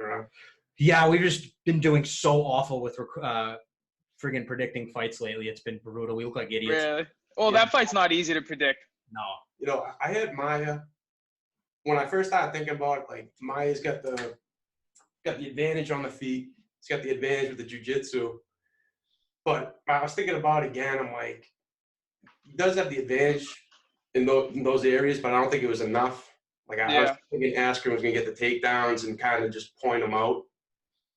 don't know. Yeah, we've just been doing so awful with friggin' predicting fights lately. It's been brutal. We look like idiots. Really? Well, Yeah. that fight's not easy to predict. No. You know, I had Maya. When I first started thinking about it, like Maya's got the advantage on the feet. He's got the advantage with the jiu-jitsu. But I was thinking about it again. I'm like, he does have the advantage in those areas, but I don't think it was enough. Like I was thinking Askren was going to get the takedowns and kind of just point them out.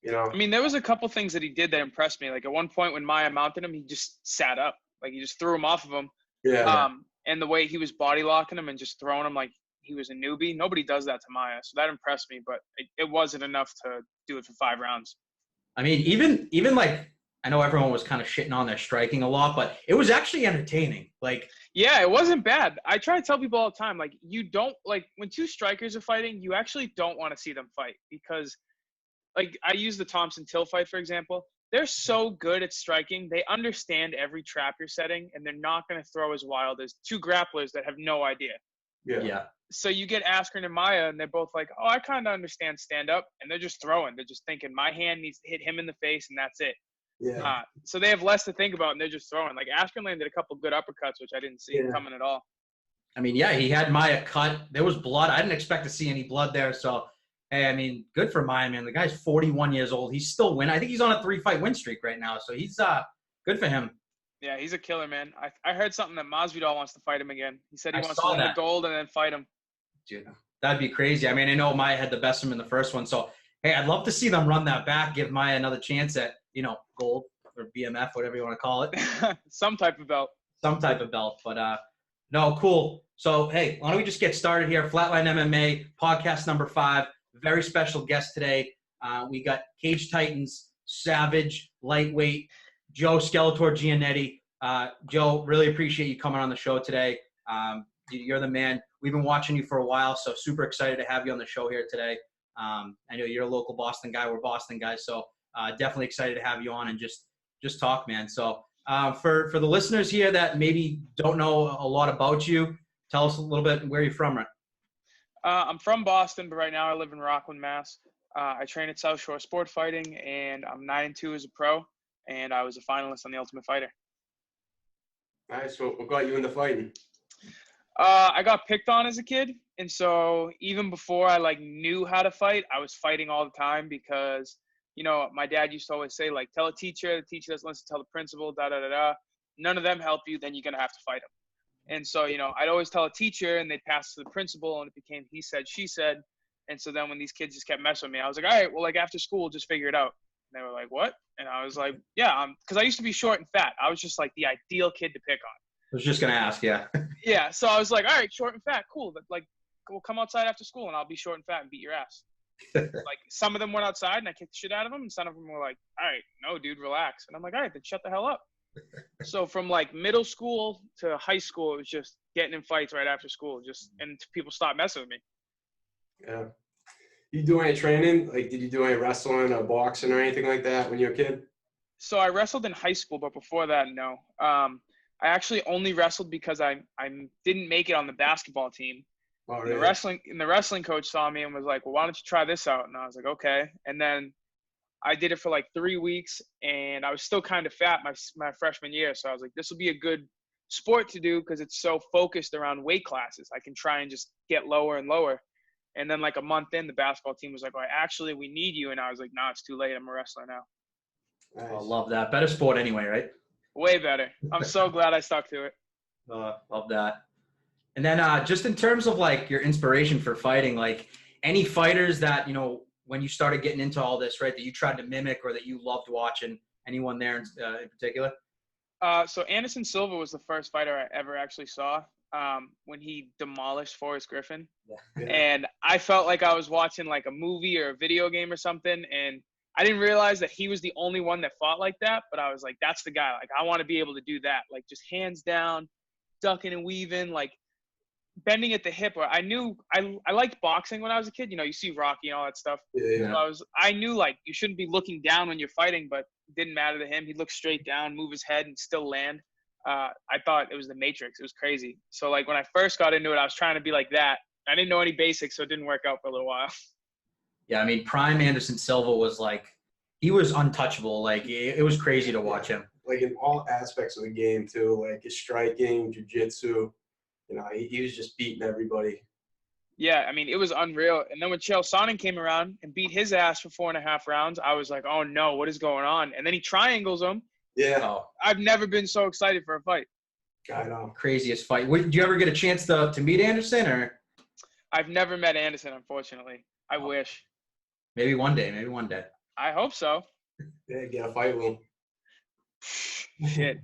You know? I mean, there was a couple things that he did that impressed me. Like at one point when Maya mounted him, he just sat up. Like he just threw him off of him. Yeah. And the way he was body locking him and just throwing him like he was a newbie. Nobody does that to Maya. So that impressed me, but it wasn't enough to do it for 5 rounds. I mean, even like, I know everyone was kind of shitting on their striking a lot, but it was actually entertaining. Like, yeah, it wasn't bad. I try to tell people all the time, like, you don't, like, when 2 strikers are fighting, you actually don't want to see them fight because, like, I use the Thompson-Till fight, for example. They're so good at striking. They understand every trap you're setting, and they're not going to throw as wild as 2 grapplers that have no idea. Yeah. So you get Askren and Maya, and they're both like, oh, I kind of understand stand-up, and they're just throwing. They're just thinking, my hand needs to hit him in the face, and that's it. Yeah. So they have less to think about, and they're just throwing. Like, Askren landed a couple good uppercuts, which I didn't see coming at all. I mean, yeah, he had Maya cut. There was blood. I didn't expect to see any blood there. So, hey, I mean, good for Maya, man. The guy's 41 years old. He's still winning. I think he's on a 3-fight win streak right now. So he's good for him. Yeah, he's a killer, man. I heard something that Masvidal wants to fight him again. He said he wants to win that. the gold and then fight him. Dude, that'd be crazy. I mean, I know Maya had the best of him in the first one. So, hey, I'd love to see them run that back, give Maya another chance at, gold or BMF, whatever you want to call it. Some type of belt. Some type of belt. But, no, cool. So, hey, why don't we just get started here? Flatline MMA, podcast number 5. Very special guest today. We got Cage Titans, Savage, Lightweight, Joe Skeletor Giannetti. Joe, really appreciate you coming on the show today. You're the man. We've been watching you for a while, so super excited to have you on the show here today. I know you're a local Boston guy. We're Boston guys, so definitely excited to have you on and just talk, man. So for the listeners here that maybe don't know a lot about you, tell us a little bit where you're from. I'm from Boston, but right now I live in Rockland, Mass. I train at South Shore Sport Fighting, and I'm 9-2 as a pro, and I was a finalist on The Ultimate Fighter. Nice. What got you into fighting? I got picked on as a kid, and so even before I knew how to fight, I was fighting all the time because my dad used to always say tell a teacher, the teacher doesn't listen, tell the principal, none of them help you, then you're gonna have to fight them. And so I'd always tell a teacher, and they'd pass to the principal, and it became he said, she said. And so then when these kids just kept messing with me, I was like, all right, well, after school, just figure it out. And they were like, what? And I was like, yeah, because I used to be short and fat. I was just the ideal kid to pick on. I was just going to ask, yeah. Yeah, so I was like, all right, short and fat, cool. But we'll come outside after school, and I'll be short and fat and beat your ass. Some of them went outside, and I kicked the shit out of them, and some of them were like, all right, no, dude, relax. And I'm like, all right, then shut the hell up. So from middle school to high school, it was just getting in fights right after school, and people stopped messing with me. Yeah. You do any training? Did you do any wrestling or boxing or anything like that when you were a kid? So I wrestled in high school, but before that, no. I actually only wrestled because I didn't make it on the basketball team. Oh, really? The wrestling coach saw me and was like, well, why don't you try this out? And I was like, okay. And then I did it for 3 weeks, and I was still kind of fat my freshman year. So I was like, this will be a good sport to do because it's so focused around weight classes. I can try and just get lower and lower. And then a month in, the basketball team was like, well, actually, we need you. And I was like, no, it's too late. I'm a wrestler now. Nice. I love that. Better sport anyway, right? Way better. I'm so glad I stuck to it. Love that. And then just in terms of your inspiration for fighting, any fighters that, when you started getting into all this, right, that you tried to mimic or that you loved watching, anyone there in particular? So Anderson Silva was the first fighter I ever actually saw when he demolished Forrest Griffin. Yeah. And I felt like I was watching a movie or a video game or something. And I didn't realize that he was the only one that fought like that. But I was like, that's the guy. I want to be able to do that. Just hands down, ducking and weaving, bending at the hip. Or I knew I liked boxing when I was a kid. You see Rocky and all that stuff. Yeah. So I knew you shouldn't be looking down when you're fighting, but it didn't matter to him. He'd look straight down, move his head, and still land. I thought it was the Matrix. It was crazy. So when I first got into it, I was trying to be like that. I didn't know any basics, so it didn't work out for a little while. Yeah, I mean, prime Anderson Silva was like, he was untouchable. Like, it was crazy to watch him. Like in all aspects of the game too, like his striking, jiu-jitsu. You know, he was just beating everybody. Yeah, I mean, it was unreal. And then when Chael Sonnen came around and beat his ass for 4.5 rounds, I was like, oh no, what is going on? And then he triangles him. Yeah. Oh, I've never been so excited for a fight. I know. craziest fight. Did you ever get a chance to meet Anderson, or I've never met Anderson, unfortunately. I wish. maybe one day? Maybe one day. I hope so. Yeah, get a fight with him. Shit.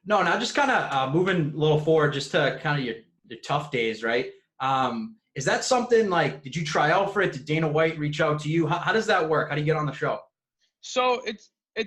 No, now just kind of moving a little forward, just to kind of your tough days, right? Is that something like, did you try out for it? Did Dana White reach out to you? How does that work? How do you get on the show? So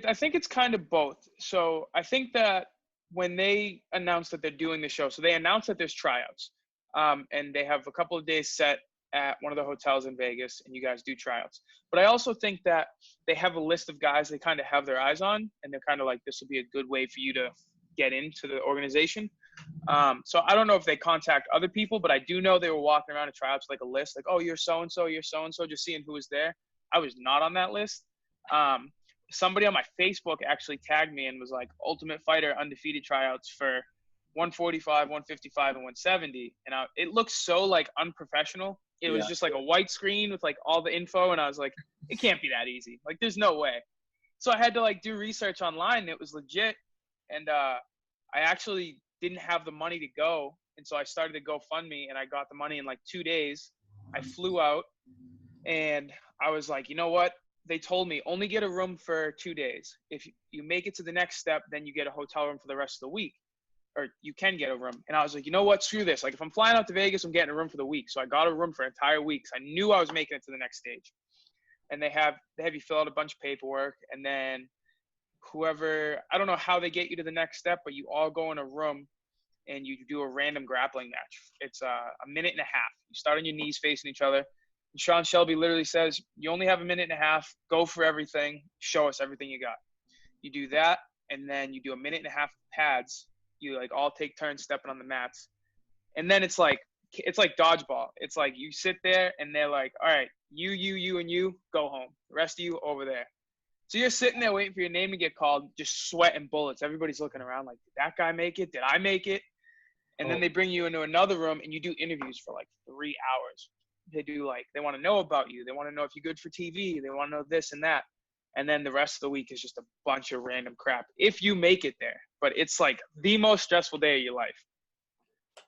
I think it's kind of both. So I think that when they announce that they're doing the show, so they announce that there's tryouts, and they have a couple of days set at one of the hotels in Vegas, and you guys do tryouts. But I also think that they have a list of guys they kind of have their eyes on, and they're kind of like, this will be a good way for you to get into the organization. So I don't know if they contact other people, but I do know they were walking around to tryouts like a list, like, oh, you're so-and-so, you're so-and-so, just seeing who was there. I was not on that list. Somebody on my Facebook actually tagged me and was like, Ultimate Fighter undefeated tryouts for 145, 155, and 170. And it looked so like unprofessional. It was just like a white screen with like all the info. And I was like, it can't be that easy. Like, there's no way. So I had to like do research online. And it was legit. And I actually didn't have the money to go. And so I started to GoFundMe, and I got the money in like 2 days. I flew out, and I was like, you know what? They told me only get a room for 2 days. If you make it to the next step, then you get a hotel room for the rest of the week, or you can get a room. And I was like, you know what? Screw this. Like, if I'm flying out to Vegas, I'm getting a room for the week. So I got a room for an entire week. So I knew I was making it to the next stage. And they have you fill out a bunch of paperwork, and then whoever, I don't know how they get you to the next step, but you all go in a room and you do a random grappling match. It's a minute and a half. You start on your knees facing each other. And Sean Shelby literally says, you only have a minute and a half. Go for everything. Show us everything you got. You do that, and then you do a minute and a half pads. You like all take turns stepping on the mats. And then it's like dodgeball. It's like you sit there, and they're like, all right, you, and you, go home. The rest of you over there. So you're sitting there waiting for your name to get called, just sweating bullets. Everybody's looking around like, did that guy make it? Did I make it? And then they bring you into another room, and you do interviews for like 3 hours. They want to know about you. They want to know if you're good for TV. They want to know this and that. And then the rest of the week is just a bunch of random crap if you make it there. But it's like the most stressful day of your life.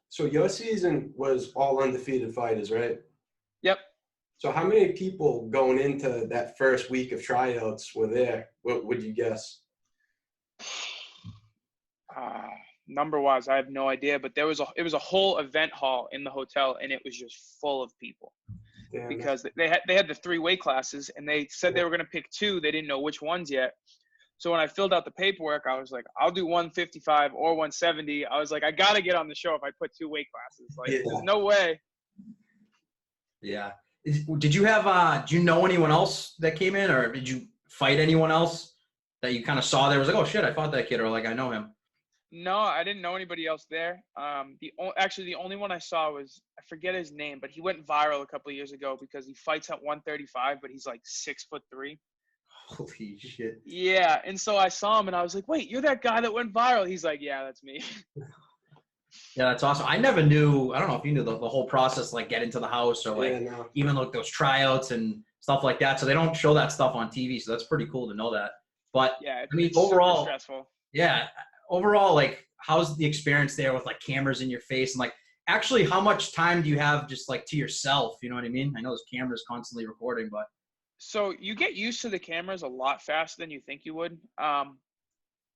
So your season was all undefeated fighters, right? Yep. So how many people going into that first week of tryouts were there? What would you guess? Number-wise, I have no idea, but it was a whole event hall in the hotel, and it was just full of people. Damn. Because they had the 3 weight classes, and they said they were going to pick 2. They didn't know which ones yet. So when I filled out the paperwork, I was like, I'll do 155 or 170. I was like, I got to get on the show if I put 2 weight classes. Like, there's no way. Yeah. Did you have do you know anyone else that came in, or did you fight anyone else that you kind of saw there? Was like, oh shit, I fought that kid, or like, I know him? No, I didn't know anybody else there. The only one I saw was, I forget his name, but he went viral a couple of years ago because he fights at 135, but he's like 6'3". Holy shit. Yeah, and so I saw him, and I was like, wait, you're that guy that went viral? He's like, yeah, that's me. Yeah, that's awesome. I never knew, I don't know if you knew the whole process, like get into the house or like even like those tryouts and stuff like that. So they don't show that stuff on TV. So that's pretty cool to know that. But yeah, I mean, overall, super stressful. Yeah, overall, like how's the experience there with like cameras in your face, and like actually how much time do you have just like to yourself? You know what I mean? I know there's cameras constantly recording, but. So you get used to the cameras a lot faster than you think you would.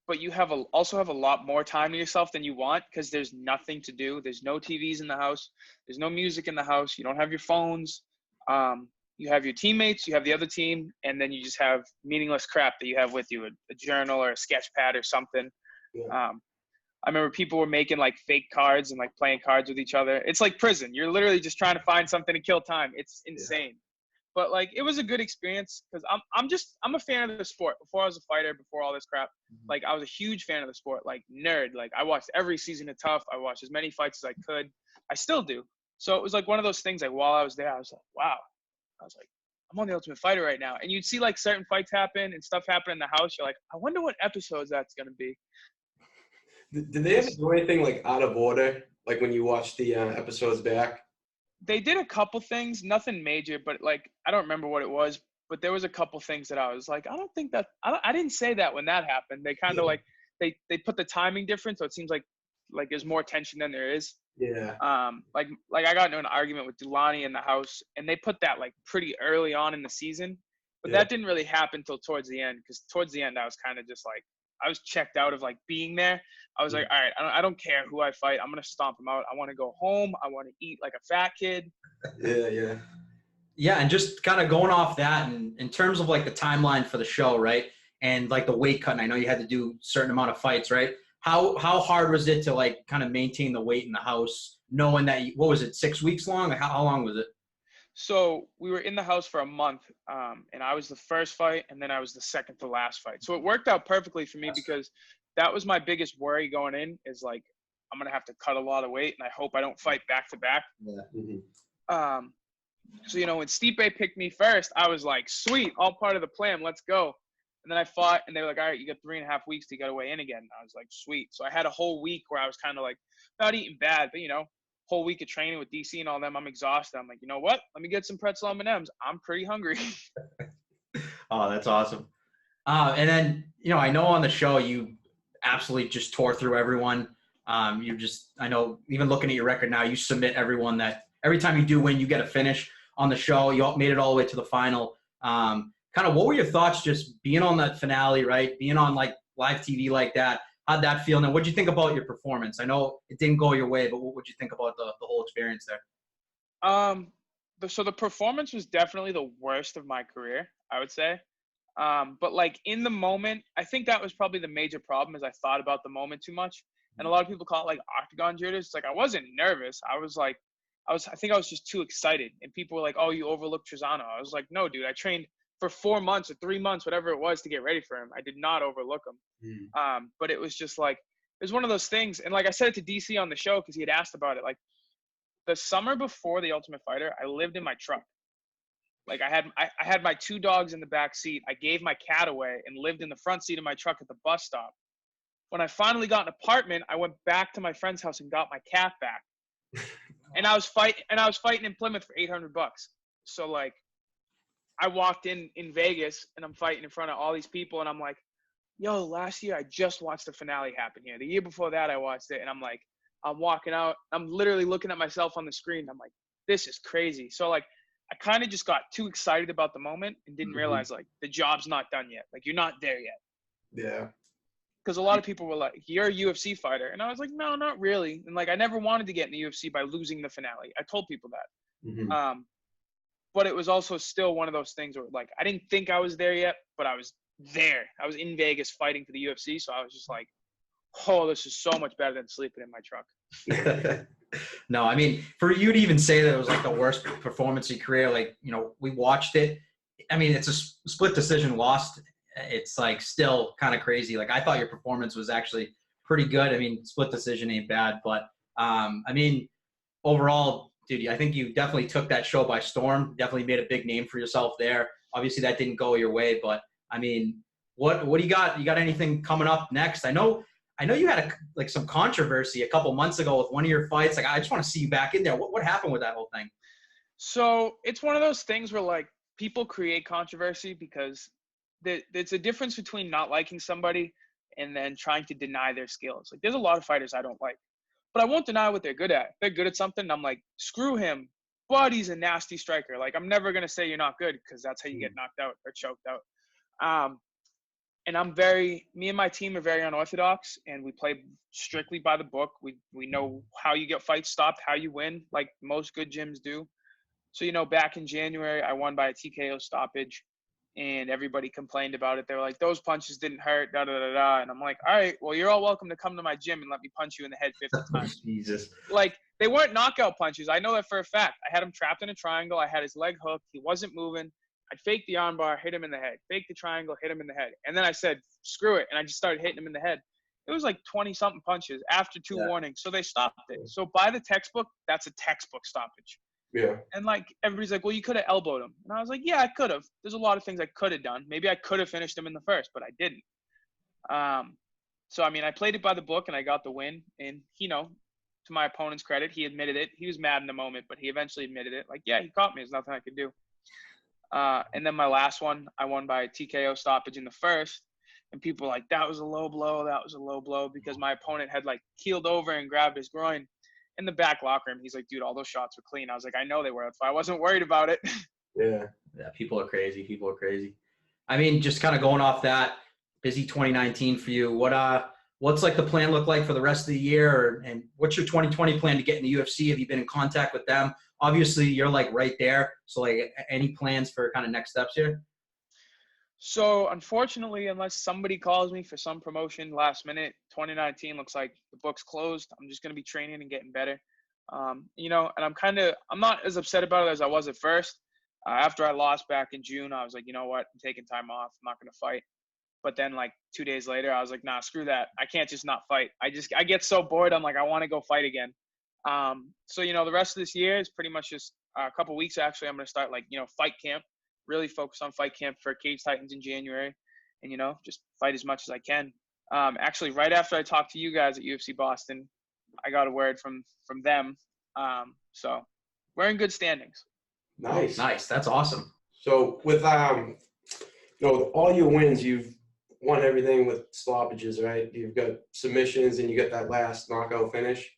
But you also have a lot more time to yourself than you want, because there's nothing to do. There's no TVs in the house. There's no music in the house. You don't have your phones. You have your teammates. You have the other team. And then you just have meaningless crap that you have with you, a journal or a sketch pad or something. Yeah. I remember people were making like fake cards and like playing cards with each other. It's like prison. You're literally just trying to find something to kill time. It's insane. Yeah. But like, it was a good experience because I'm a fan of the sport. Before I was a fighter, before all this crap, like I was a huge fan of the sport, like nerd. Like I watched every season of Tough. I watched as many fights as I could. I still do. So it was like one of those things, like while I was there, I was like, wow. I was like, I'm on the Ultimate Fighter right now. And you'd see like certain fights happen and stuff happen in the house. You're like, I wonder what episodes that's going to be. Did they ever do anything like out of order, like when you watch the episodes back? They did a couple things, nothing major, but like, I don't remember what it was, but there was a couple things that I was like, I don't think that, I didn't say that when that happened. They kind of like, they put the timing different. So it seems like there's more tension than there is. Yeah. Like I got into an argument with Dulani in the house, and they put that like pretty early on in the season, but that didn't really happen till towards the end. Because towards the end, I was kind of just like, I was checked out of like being there. I was like, all right, I don't care who I fight. I'm gonna stomp him out. I want to go home. I want to eat like a fat kid. Yeah. Yeah, and just kind of going off that, and in terms of like the timeline for the show, right? And like the weight cut, and I know you had to do a certain amount of fights, right? How hard was it to like kind of maintain the weight in the house, knowing that what was it, 6 weeks long? Like how long was it? So we were in the house for a month, and I was the first fight, and then I was the second to last fight. So it worked out perfectly for me because that was my biggest worry going in, is like I'm gonna have to cut a lot of weight, and I hope I don't fight back to back. Yeah. So when Stipe picked me first, I was like, sweet, all part of the plan, let's go. And then I fought, and they were like, all right, you got 3.5 weeks to get away in again. And I was like, sweet. So I had a whole week where I was kind of like, not eating bad, but whole week of training with DC and all them. I'm exhausted. I'm like, you know what? Let me get some pretzel M&Ms. I'm pretty hungry. Oh, that's awesome. And then, I know on the show you absolutely just tore through everyone. I know even looking at your record now, you submit everyone. That every time you do win, you get a finish on the show. You made it all the way to the final. Kind of what were your thoughts just being on that finale, right? Being on like live TV like that. How'd that feel? And what'd you think about your performance? I know it didn't go your way, but what would you think about the whole experience there? So the performance was definitely the worst of my career, I would say. But like in the moment, I think that was probably the major problem, is I thought about the moment too much. And a lot of people call it like octagon jitters. It's like I wasn't nervous. I think I was just too excited. And people were like, oh, you overlooked Trezano. I was like, no, dude, I trained for 4 months or 3 months, whatever it was, to get ready for him. I did not overlook him. But it was just like, it was one of those things. And like I said it to DC on the show, because he had asked about it, like the summer before the Ultimate Fighter, I lived in my truck. Like I had my 2 dogs in the back seat. I gave my cat away and lived in the front seat of my truck at the bus stop. When I finally got an apartment, I went back to my friend's house and got my cat back. And I was fighting in Plymouth for $800. So like, I walked in Vegas and I'm fighting in front of all these people, and I'm like, yo, last year I just watched the finale happen here. The year before that I watched it, and I'm like, I'm walking out, I'm literally looking at myself on the screen. I'm like, this is crazy. So like, I kind of just got too excited about the moment and didn't realize like the job's not done yet. Like you're not there yet. Yeah. Because a lot of people were like, you're a UFC fighter. And I was like, no, not really. And like, I never wanted to get in the UFC by losing the finale. I told people that. But it was also still one of those things where like, I didn't think I was there yet, but I was there. I was in Vegas fighting for the UFC. So I was just like, oh, this is so much better than sleeping in my truck. No, I mean, for you to even say that it was like the worst performance of your career, like, we watched it. I mean, it's a split decision lost. It's like still kind of crazy. Like I thought your performance was actually pretty good. I mean, split decision ain't bad, but I mean, overall, dude, I think you definitely took that show by storm. Definitely made a big name for yourself there. Obviously, that didn't go your way, but I mean, what do you got? You got anything coming up next? I know you had some controversy a couple months ago with one of your fights. Like, I just want to see you back in there. What happened with that whole thing? So it's one of those things where like people create controversy because there's a difference between not liking somebody and then trying to deny their skills. Like there's a lot of fighters I don't like, but I won't deny what they're good at. If they're good at something, I'm like, screw him, but he's a nasty striker. Like I'm never going to say you're not good, because that's how you get knocked out or choked out. And me and my team are very unorthodox, and we play strictly by the book. We know how you get fights stopped, how you win, like most good gyms do. So, back in January, I won by a TKO stoppage, and everybody complained about it. They were like, those punches didn't hurt, da-da-da-da. And I'm like, all right, well, you're all welcome to come to my gym and let me punch you in the head 50 times. Jesus. Like, they weren't knockout punches. I know that for a fact. I had him trapped in a triangle. I had his leg hooked. He wasn't moving. I'd fake the armbar, hit him in the head. Fake the triangle, hit him in the head. And then I said, screw it. And I just started hitting him in the head. It was like 20-something punches after 2 warnings. So they stopped it. So by the textbook, that's a textbook stoppage. Yeah. And like everybody's like, well, you could have elbowed him. And I was like, yeah, I could have. There's a lot of things I could have done. Maybe I could have finished him in the first, but I didn't. So I mean, I played it by the book and I got the win. And to my opponent's credit, he admitted it. He was mad in the moment, but he eventually admitted it. Like, yeah, he caught me. There's nothing I could do. And then my last one, I won by a TKO stoppage in the first. And people were like, that was a low blow. That was a low blow, because my opponent had like keeled over and grabbed his groin. In the back locker room, he's like, dude, all those shots were clean. I was like, I know they were. I wasn't worried about it. Yeah. Yeah, people are crazy. People are crazy. I mean, just kind of going off that, busy 2019 for you. What's like the plan look like for the rest of the year? And what's your 2020 plan to get in the UFC? Have you been in contact with them? Obviously, you're like right there. So like any plans for kind of next steps here? So unfortunately, unless somebody calls me for some promotion last minute, 2019 looks like the book's closed. I'm just going to be training and getting better. And I'm not as upset about it as I was at first. After I lost back in June, I was like, you know what? I'm taking time off. I'm not going to fight. But then like 2 days later, I was like, nah, screw that. I can't just not fight. I get so bored. I'm like, I want to go fight again. So the rest of this year is pretty much just a couple weeks. Actually, I'm going to start fight camp. Really focus on fight camp for Cage Titans in January, and just fight as much as I can. Actually, right after I talked to you guys at UFC Boston, I got a word from them. So we're in good standings. Nice. Nice. That's awesome. So with all your wins, you've won everything with stoppages, right? You've got submissions and you got that last knockout finish.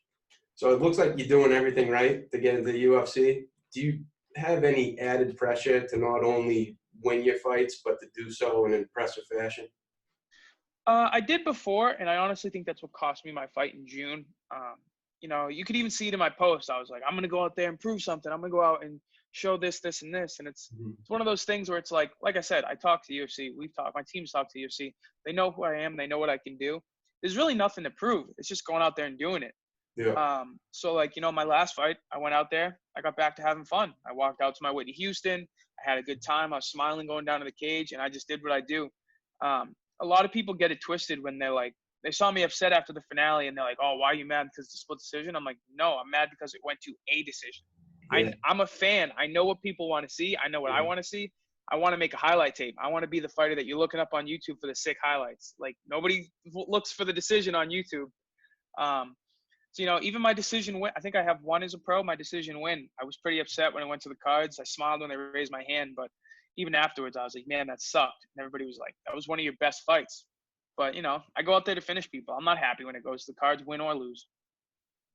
So it looks like you're doing everything right to get into the UFC. Do you have any added pressure to not only win your fights, but to do so in an impressive fashion? I did before, and I honestly think that's what cost me my fight in June. You could even see it in my post. I was like, I'm going to go out there and prove something. I'm going to go out and show this, this, and this. And it's one of those things where it's like I said, I talked to UFC. My team's talked to UFC. They know who I am. They know what I can do. There's really nothing to prove. It's just going out there and doing it. Yeah. So my last fight, I went out there, I got back to having fun. I walked out to my Whitney Houston. I had a good time. I was smiling going down to the cage, and I just did what I do. A lot of people get it twisted when they saw me upset after the finale, and they're like, oh, why are you mad? Because it's a split decision? I'm like, no, I'm mad because it went to a decision. Yeah. I'm a fan. I know what people want to see. I know what I want to see. I want to make a highlight tape. I want to be the fighter that you're looking up on YouTube for the sick highlights. Like, nobody looks for the decision on YouTube. So, even my decision win, I think I have one as a pro, my decision win. I was pretty upset when I went to the cards. I smiled when they raised my hand, but even afterwards, I was like, man, that sucked. And everybody was like, that was one of your best fights. But, I go out there to finish people. I'm not happy when it goes to the cards, win or lose.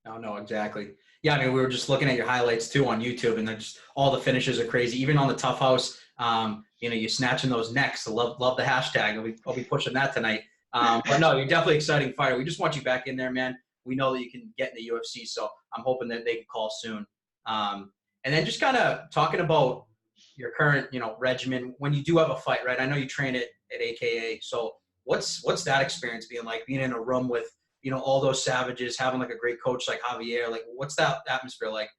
No, exactly. Yeah, I mean, we were just looking at your highlights too on YouTube, and then just all the finishes are crazy. Even on the Tough House, you're snatching those necks. So love the hashtag. I'll be pushing that tonight. But no, you're definitely an exciting fighter. We just want you back in there, man. We know that you can get in the UFC, so I'm hoping that they can call soon. And then just kind of talking about your current, regimen when you do have a fight, right? I know you train at AKA. So what's that experience being like, being in a room with, all those savages, having like a great coach like Javier? Like, what's that atmosphere like?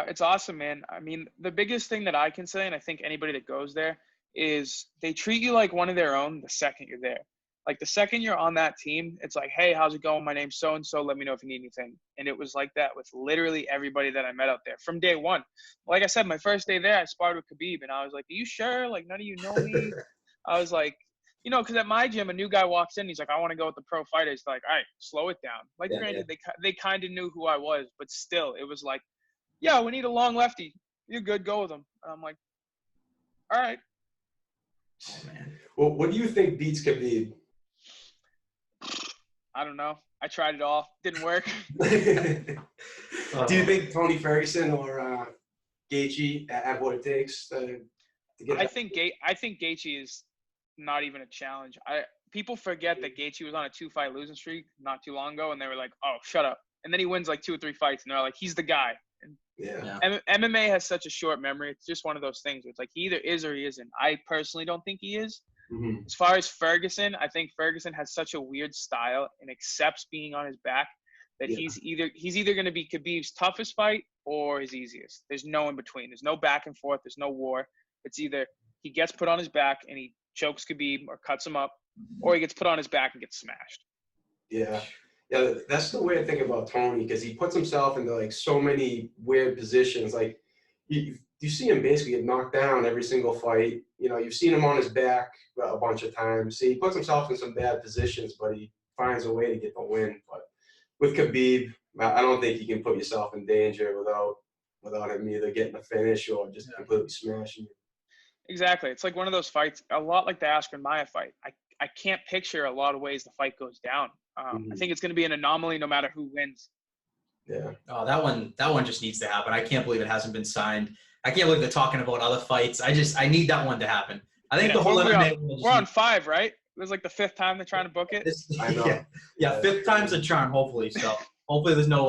It's awesome, man. I mean, the biggest thing that I can say, and I think anybody that goes there, is they treat you like one of their own the second you're there. Like, the second you're on that team, it's like, hey, how's it going? My name's so-and-so. Let me know if you need anything. And it was like that with literally everybody that I met out there from day one. Like I said, my first day there, I sparred with Khabib, and I was like, are you sure? Like, none of you know me? I was like, because at my gym, a new guy walks in. He's like, I want to go with the pro fighters. Like, all right, slow it down. Like, granted, they kind of knew who I was, but still, it was like, yeah, we need a long lefty. You're good. Go with him. And I'm like, all right. Oh, man. Well, what do you think beats Khabib? I don't know. I tried it all. Didn't work. Do you think Tony Ferguson or Gaethje have what it takes to get? I think Gaethje is not even a challenge. People forget that Gaethje was on a 2-fight losing streak not too long ago, and they were like, "Oh, shut up!" And then he wins like 2 or 3 fights, and they're like, "He's the guy." And MMA has such a short memory. It's just one of those things where it's like he either is or he isn't. I personally don't think he is. Mm-hmm. As far as Ferguson, I think Ferguson has such a weird style and accepts being on his back that he's either going to be Khabib's toughest fight or his easiest. There's no in between. There's no back and forth. There's no war. It's either he gets put on his back and he chokes Khabib or cuts him up, or he gets put on his back and gets smashed. Yeah. Yeah, that's the way I think about Tony, because he puts himself into like so many weird positions. Like you see him basically get knocked down every single fight. You know, you've seen him on his back a bunch of times. See, he puts himself in some bad positions, but he finds a way to get the win. But with Khabib, I don't think you can put yourself in danger without him either getting a finish or just completely smashing you. Exactly. It's like one of those fights, a lot like the Askren Maya fight. I can't picture a lot of ways the fight goes down. I think it's going to be an anomaly no matter who wins. Yeah. Oh, that one just needs to happen. I can't believe it hasn't been signed. I can't believe they're talking about other fights. I need that one to happen. I think the whole MMA. We're on 5, right? It was like the 5th time they're trying to book it. I know. Yeah, 5th time's a charm. Hopefully, so hopefully there's no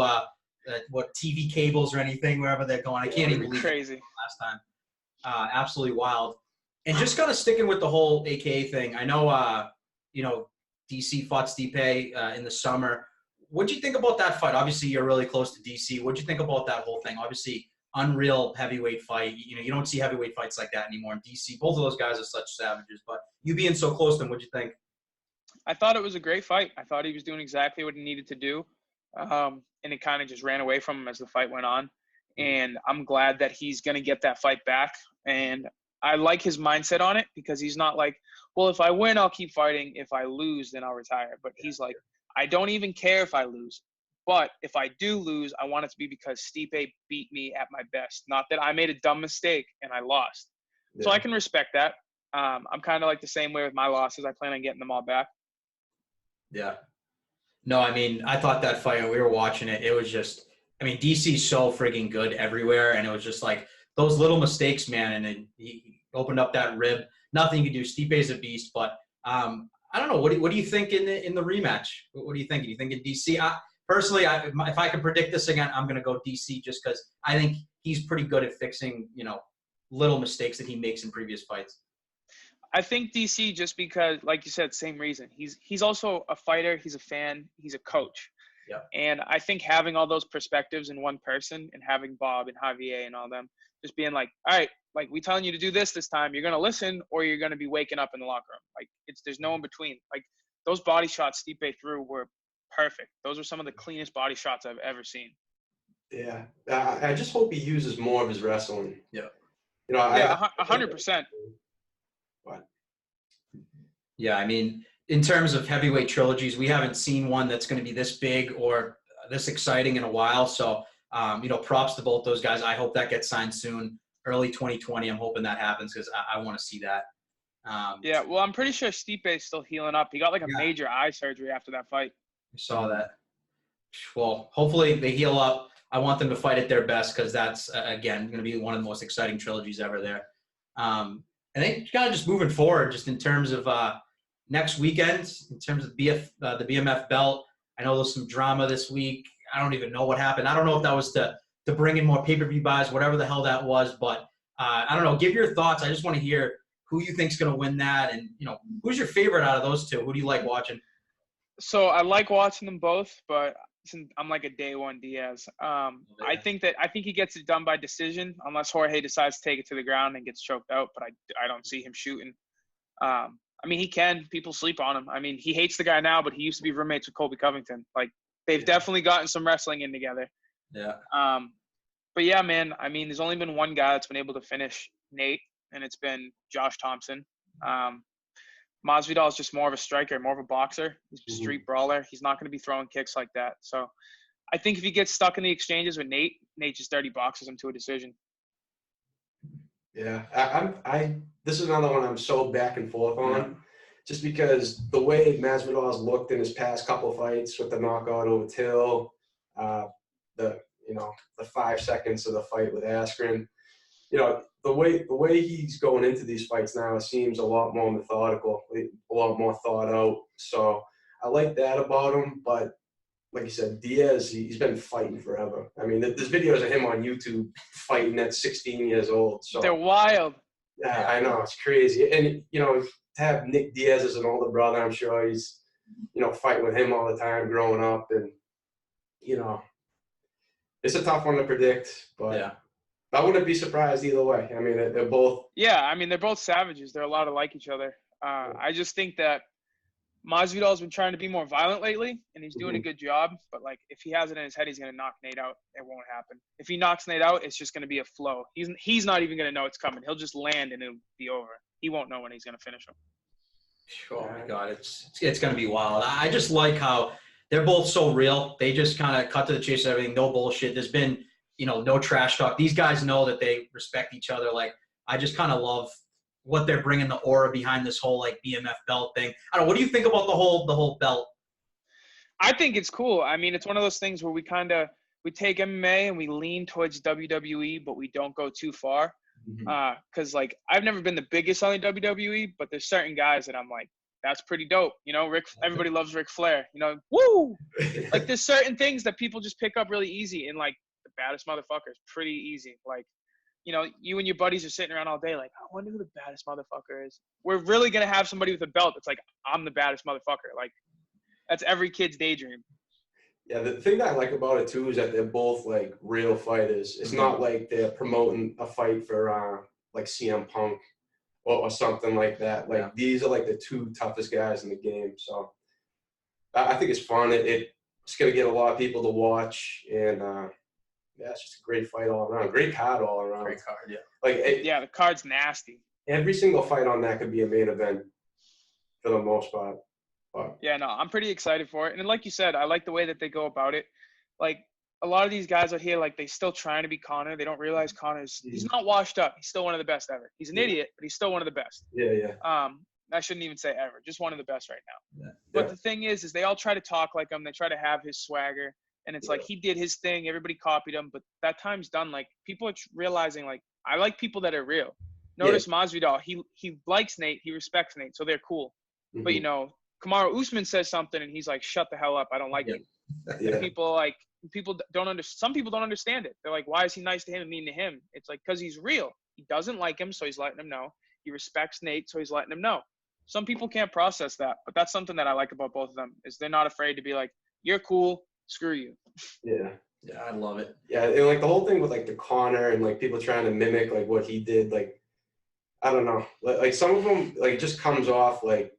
TV cables or anything wherever they're going. I can't even believe crazy. Last time, absolutely wild. And just kind of sticking with the whole AKA thing. I know, DC fought Stipe in the summer. What'd you think about that fight? Obviously, you're really close to DC. What'd you think about that whole thing? Obviously, unreal heavyweight fight. You don't see heavyweight fights like that anymore in DC. Both of those guys are such savages. But you being so close to them, what'd you think? I thought it was a great fight. I thought he was doing exactly what he needed to do. And it kind of just ran away from him as the fight went on. And I'm glad that he's going to get that fight back. And I like his mindset on it, because he's not like, well, if I win, I'll keep fighting. If I lose, then I'll retire. But he's like, I don't even care if I lose. But if I do lose, I want it to be because Stipe beat me at my best. Not that I made a dumb mistake and I lost. Yeah. So I can respect that. I'm kind of like the same way with my losses. I plan on getting them all back. Yeah. No, I mean, I thought that fight, when we were watching it, it was just, I mean, DC's so frigging good everywhere. And it was just like those little mistakes, man. And then he opened up that rib. Nothing you can do. Stipe's a beast. But I don't know. What do you think in the rematch? What do you think? Do you think in DC? Personally, if I could predict this again, I'm going to go DC, just because I think he's pretty good at fixing, little mistakes that he makes in previous fights. I think DC, just because, like you said, same reason. He's also a fighter. He's a fan. He's a coach. Yeah. And I think having all those perspectives in one person, and having Bob and Javier and all them, just being like, all right, like, we telling you to do this time, you're going to listen, or you're going to be waking up in the locker room. Like, there's no in between. Like, those body shots Stipe threw were perfect. Those are some of the cleanest body shots I've ever seen. Yeah. I just hope he uses more of his wrestling. Yeah. 100%. What? Yeah, I mean, in terms of heavyweight trilogies, we haven't seen one that's going to be this big or this exciting in a while. So, props to both those guys. I hope that gets signed soon, early 2020. I'm hoping that happens, because I want to see that. Yeah, well, I'm pretty sure Stipe is still healing up. He got like a major eye surgery after that fight. I saw that. Well, hopefully they heal up. I want them to fight at their best, because that's, again, going to be one of the most exciting trilogies ever there. And then kind of just moving forward, just in terms of next weekend, in terms of the BMF belt. I know there's some drama this week. I don't even know what happened. I don't know if that was to bring in more pay-per-view buys, whatever the hell that was. But I don't know. Give your thoughts. I just want to hear who you think's going to win that, and who's your favorite out of those two? Who do you like watching? So I like watching them both, but I'm like a day one Diaz. I think he gets it done by decision, unless Jorge decides to take it to the ground and gets choked out. But I don't see him shooting. I mean, he can. People sleep on him. I mean, he hates the guy now, but he used to be roommates with Colby Covington. Like, they've definitely gotten some wrestling in together. Yeah. But yeah, man. I mean, there's only been one guy that's been able to finish Nate, and it's been Josh Thompson. Masvidal is just more of a striker, more of a boxer. He's a street brawler. He's not going to be throwing kicks like that. So I think if he gets stuck in the exchanges with Nate just dirty boxes him to a decision. Yeah, this is another one I'm so back and forth on, just because the way Masvidal has looked in his past couple of fights with the knockout over Till, the 5 seconds of the fight with Askren, the way he's going into these fights now, it seems a lot more methodical, a lot more thought out. So I like that about him. But like you said, Diaz, he's been fighting forever. I mean, there's videos of him on YouTube fighting at 16 years old. So they're wild. Yeah, I know, it's crazy. And to have Nick Diaz as an older brother, I'm sure he's fighting with him all the time growing up, and it's a tough one to predict, but. Yeah. I wouldn't be surprised either way. I mean, they're both. Yeah, I mean, they're both savages. They're a lot like each other. I just think that Masvidal's been trying to be more violent lately, and he's doing a good job. But like, if he has it in his head, he's gonna knock Nate out. It won't happen. If he knocks Nate out, it's just gonna be a flow. He's not even gonna know it's coming. He'll just land and it'll be over. He won't know when he's gonna finish him. Oh my God, it's gonna be wild. I just like how they're both so real. They just kind of cut to the chase of everything. No bullshit. There's been, no trash talk. These guys know that they respect each other. Like, I just kind of love what they're bringing, the aura behind this whole like BMF belt thing. I don't know. What do you think about the whole belt? I think it's cool. I mean, it's one of those things where we take MMA and we lean towards WWE, but we don't go too far. Because like, I've never been the biggest on the WWE, but there's certain guys that I'm like, that's pretty dope. Everybody loves Ric Flair. Woo! Like, there's certain things that people just pick up really easy, and like the baddest motherfucker is pretty easy. Like, you and your buddies are sitting around all day like, I wonder who the baddest motherfucker is. We're really going to have somebody with a belt that's like, I'm the baddest motherfucker. Like, that's every kid's daydream. Yeah, the thing that I like about it, too, is that they're both, like, real fighters. It's not like they're promoting a fight for, like, CM Punk or something like that. Like, these are, like, the two toughest guys in the game. So I think it's fun. It's going to get a lot of people to watch. And, yeah, it's just a great fight all around. Great card all around. Great card, yeah. The card's nasty. Every single fight on that could be a main event for the most part. But yeah, no, I'm pretty excited for it. And like you said, I like the way that they go about it. Like, a lot of these guys out here, like, they still trying to be Conor. They don't realize he's not washed up. He's still one of the best ever. He's an idiot, but he's still one of the best. Yeah. I shouldn't even say ever. Just one of the best right now. Yeah. But the thing is they all try to talk like him. They try to have his swagger. And it's like, he did his thing. Everybody copied him. But that time's done. Like, people are realizing, like, I like people that are real. Notice Masvidal. He likes Nate. He respects Nate. So they're cool. But, Kamaru Usman says something and he's like, shut the hell up. I don't like you. Yeah. Some people don't understand it. They're like, why is he nice to him and mean to him? It's like, because he's real. He doesn't like him, so he's letting him know. He respects Nate, so he's letting him know. Some people can't process that. But that's something that I like about both of them, is they're not afraid to be like, you're cool. Screw you. Yeah, I love it. Yeah, and like the whole thing with like the Conor and like people trying to mimic like what he did, like, I don't know, like some of them like it just comes off like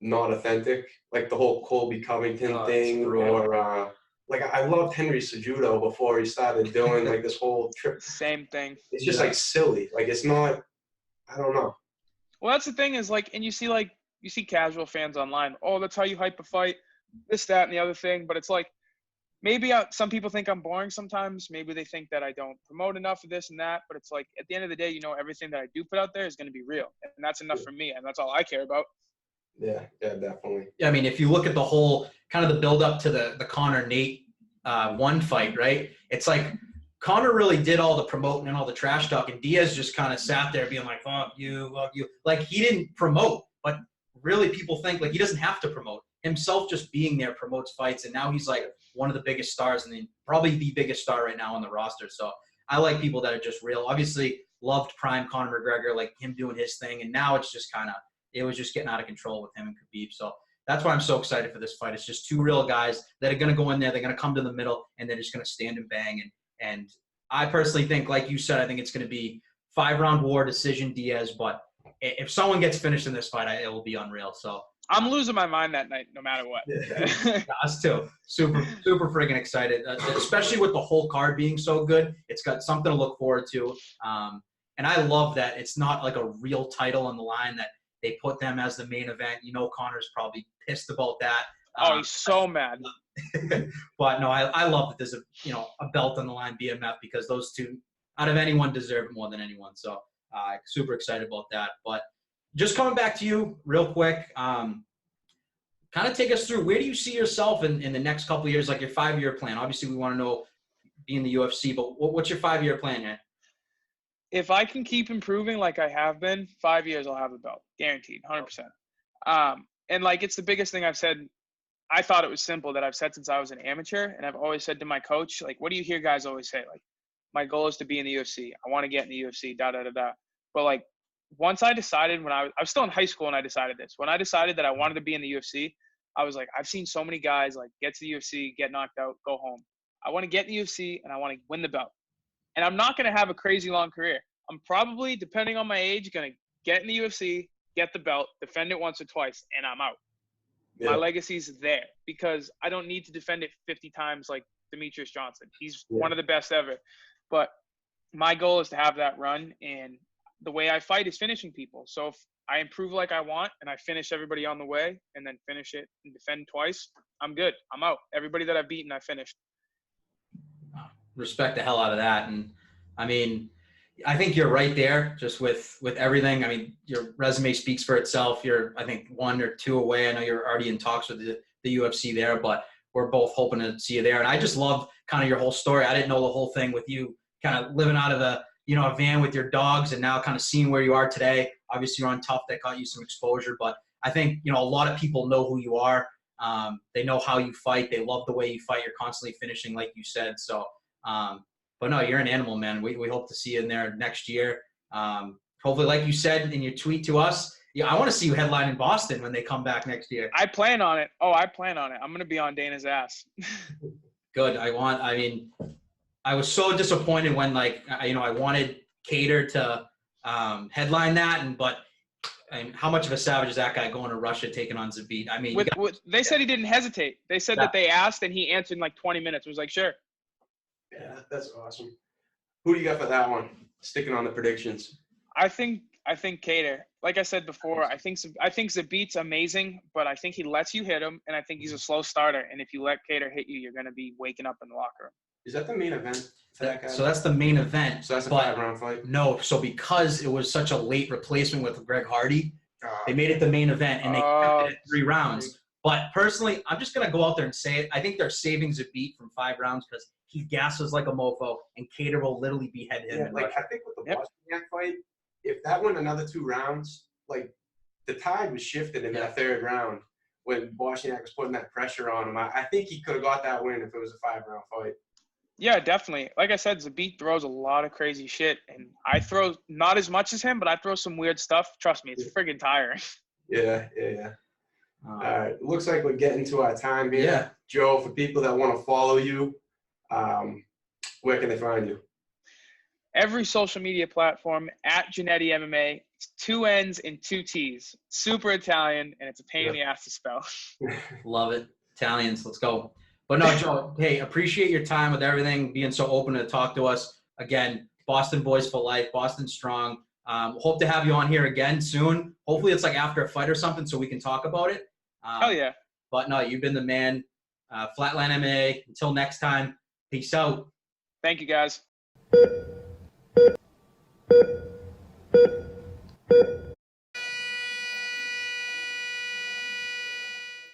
not authentic, like the whole Colby Covington thing, or like I loved Henry Cejudo before he started doing like this whole trip. Same thing. It's just like silly, like it's not. I don't know. Well, that's the thing is like, and you see casual fans online. Oh, that's how you hype a fight. This, that, and the other thing, but it's like. Maybe some people think I'm boring sometimes. Maybe they think that I don't promote enough of this and that. But it's like, at the end of the day, everything that I do put out there is going to be real. And that's enough for me. And that's all I care about. Yeah, definitely. Yeah, I mean, if you look at the whole kind of the build up to the Conor-Nate one fight, right? It's like Conor really did all the promoting and all the trash talk. And Diaz just kind of sat there being like, fuck you. Like, he didn't promote. But really people think, like, he doesn't have to promote. Himself just being there promotes fights. And now he's like one of the biggest stars, and probably the biggest star right now on the roster. So I like people that are just real. Obviously, loved prime Conor McGregor, like him doing his thing, and now it's just it was just getting out of control with him and Khabib. So that's why I'm so excited for this fight. It's just two real guys that are going to go in there. They're going to come to the middle, and they're just going to stand and bang. And I personally think, like you said, I think it's going to be 5-round war decision Diaz. But if someone gets finished in this fight, it will be unreal. So. I'm losing my mind that night, no matter what. Yeah, us too. Super friggin' excited, especially with the whole card being so good. It's got something to look forward to. And I love that it's not like a real title on the line, that they put them as the main event. Conor's probably pissed about that. Oh, he's so mad. But no, I love that there's a belt on the line, BMF, because those two, out of anyone, deserve it more than anyone. So super excited about that. But just coming back to you real quick, kind of take us through, where do you see yourself in the next couple of years, like your 5-year plan? Obviously, we want to know being the UFC, but what's your 5-year plan, man? If I can keep improving like I have been, 5 years I'll have the belt, guaranteed, 100%. And like, it's the biggest thing I've said. I thought it was simple, that I've said since I was an amateur, and I've always said to my coach, like, what do you hear guys always say? Like, my goal is to be in the UFC. I want to get in the UFC, da-da-da-da. But like, once I decided, when I was still in high school and I decided this, when I decided that I wanted to be in the UFC, I was like, I've seen so many guys like get to the UFC, get knocked out, go home. I want to get in the UFC and I want to win the belt. And I'm not going to have a crazy long career. I'm probably, depending on my age, going to get in the UFC, get the belt, defend it once or twice, and I'm out. Yeah. My legacy's there because I don't need to defend it 50 times like Demetrius Johnson. He's one of the best ever. But my goal is to have that run, and the way I fight is finishing people. So if I improve like I want and I finish everybody on the way and then finish it and defend twice, I'm good. I'm out. Everybody that I've beaten, I finished. Respect the hell out of that. And I mean, I think you're right there just with everything. I mean, your resume speaks for itself. You're, I think, 1 or 2 away. I know you're already in talks with the UFC there, but we're both hoping to see you there. And I just love kind of your whole story. I didn't know the whole thing with you kind of living out of a van with your dogs and now kind of seeing where you are today. Obviously you're on Tough, that got you some exposure, but I think, a lot of people know who you are. They know how you fight. They love the way you fight. You're constantly finishing, like you said. So, but no, you're an animal, man. We hope to see you in there next year. Hopefully, like you said in your tweet to us, I want to see you headline in Boston when they come back next year. I plan on it. I plan on it. I'm going to be on Dana's ass. Good. I was so disappointed when, I wanted Cater to headline that, but how much of a savage is that guy going to Russia taking on Zabit? I mean, they said he didn't hesitate. They said that they asked and he answered in like 20 minutes. It was like, sure. Yeah, that's awesome. Who do you got for that one? Sticking on the predictions. I think Cater. Like I said before, I think Zabit's amazing, but I think he lets you hit him, and I think he's a slow starter. And if you let Cater hit you, you're going to be waking up in the locker room. Is that the main event for that guy? So that's the main event. So that's a 5-round fight? No. So because it was such a late replacement with Greg Hardy, they made it the main event, and they kept it at 3 rounds. But personally, I'm just going to go out there and say it. I think they're saving Zabit from 5 rounds because he gasses like a mofo, and Cater will literally behead him. Yeah, I think with the Wozniak fight, if that went another 2 rounds, the tide was shifted in that 3rd round when Wozniak was putting that pressure on him. I think he could have got that win if it was a 5-round fight. Yeah, definitely. Like I said, Zabit throws a lot of crazy shit, and I throw not as much as him, but I throw some weird stuff. Trust me, it's friggin' tiring. Yeah. All right, looks like we're getting to our time here. Yeah. Joe, for people that want to follow you, where can they find you? Every social media platform at Giannetti MMA. It's 2 N's and 2 T's. Super Italian, and it's a pain in the ass to spell. Love it. Italians, let's go. But no, Joe, hey, appreciate your time with everything, being so open to talk to us. Again, Boston boys for life, Boston strong. Hope to have you on here again soon. Hopefully it's after a fight or something so we can talk about it. Hell yeah. But no, you've been the man. Flatline MMA. Until next time, peace out. Thank you, guys.